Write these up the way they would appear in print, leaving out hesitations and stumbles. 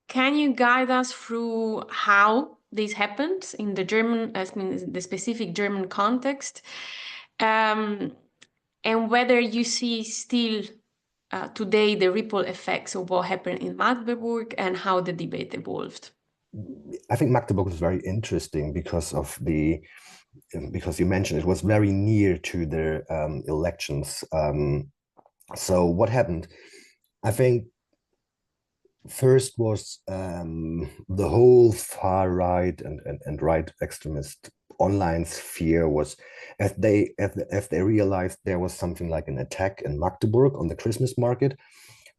can you guide us through how this happened in the German, I mean, the specific German context, and whether you see still today the ripple effects of what happened in Magdeburg and how the debate evolved? I think Magdeburg was very interesting because you mentioned it was very near to the elections. So what happened? I think first was the whole far right and right extremist online sphere was as they realized there was something like an attack in Magdeburg on the Christmas market.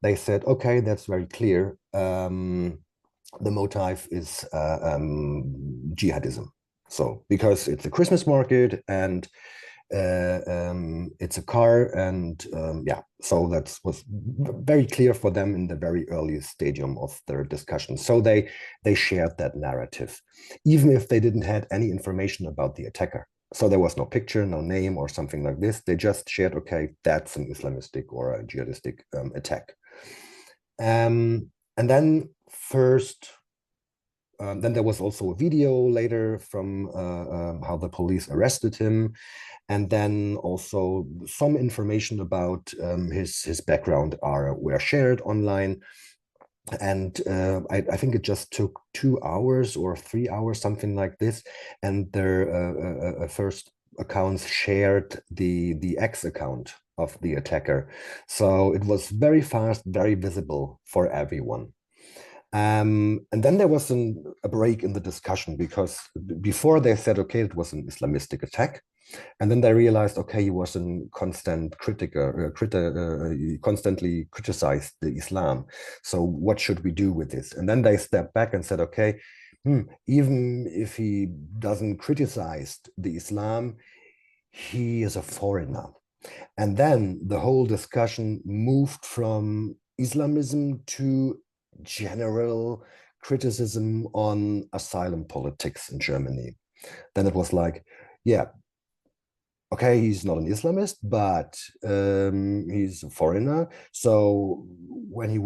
They said, okay, that's very clear. The motive is jihadism. So because it's a Christmas market and it's a car, and yeah, so that was very clear for them in the very early stadium of their discussion. So they shared that narrative, even if they didn't had any information about the attacker. So there was no picture, no name, or something like this. They just shared, okay, that's an Islamistic or a jihadistic attack. And then first then there was also a video later from how the police arrested him, and then also some information about his background were shared online. And I think it just took 2 hours or 3 hours, something like this, and their first accounts shared the X account of the attacker. So it was very fast, very visible for everyone. And then there was a break in the discussion because before they said, okay, it was an Islamistic attack. And then they realized, okay, he was a constant constantly criticized the Islam. So what should we do with this? And then they stepped back and said, okay, even if he doesn't criticize the Islam, he is a foreigner. And then the whole discussion moved from Islamism to general criticism on asylum politics in Germany. Then it was like, yeah, okay, he's not an Islamist, but he's a foreigner. So when he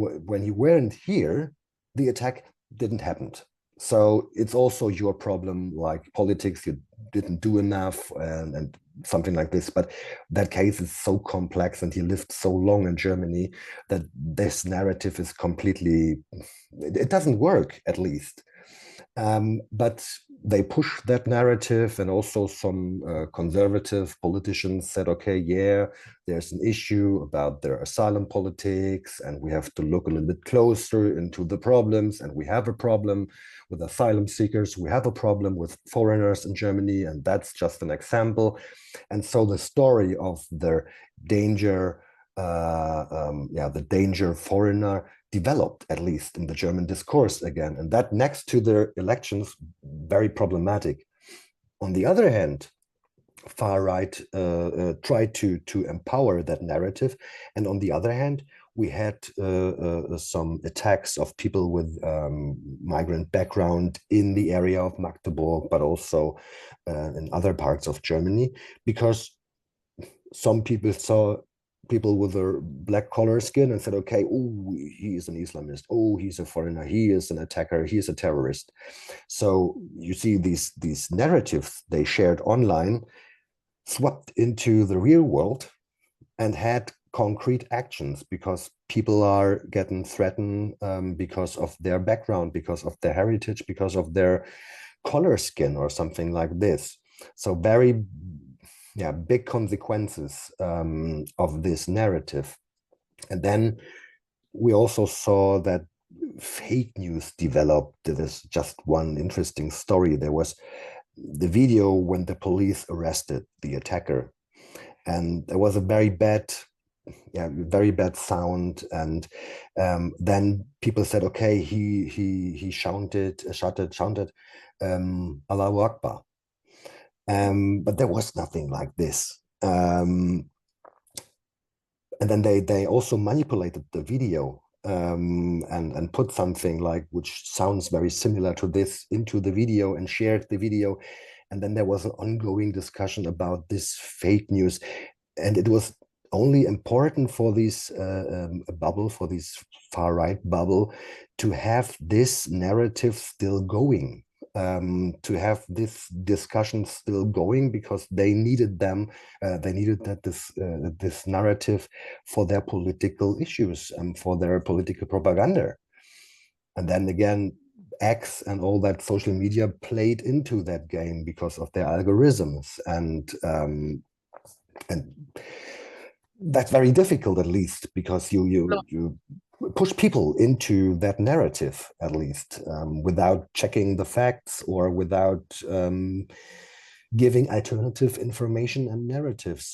weren't here, the attack didn't happen. So it's also your problem, like politics, you didn't do enough and something like this. But that case is so complex and he lived so long in Germany that this narrative is completely, it doesn't work, at least. But they pushed that narrative, and also some conservative politicians said, okay, yeah, there's an issue about their asylum politics, and we have to look a little bit closer into the problems. And we have a problem with asylum seekers, we have a problem with foreigners in Germany, and that's just an example. And so the story of the danger, the danger foreigner developed, at least in the German discourse again, and that next to the elections, very problematic. On the other hand, far right tried to empower that narrative, and on the other hand, we had some attacks of people with migrant background in the area of Magdeburg, but also in other parts of Germany, because some people saw people with a black color skin and said, okay, oh, he is an Islamist. Oh, he's a foreigner. He is an attacker. He is a terrorist. So you see these narratives they shared online swept into the real world and had concrete actions, because people are getting threatened because of their background, because of their heritage, because of their color skin or something like this. So very big consequences of this narrative. And then we also saw that fake news developed. There's just one interesting story. There was the video when the police arrested the attacker, and there was a very bad sound, and then people said, okay, he shouted Allahu Akbar. But there was nothing like this. And then they also manipulated the video and put something like, which sounds very similar to this, into the video and shared the video. And then there was an ongoing discussion about this fake news. And it was only important for these bubble, for this far right bubble, to have this narrative still going, to have this discussion still going, because they needed them. They needed that this narrative for their political issues and for their political propaganda. And then again, X and all that social media played into that game because of their algorithms, and that's very difficult, at least, because you push people into that narrative, at least, without checking the facts or without giving alternative information and narratives.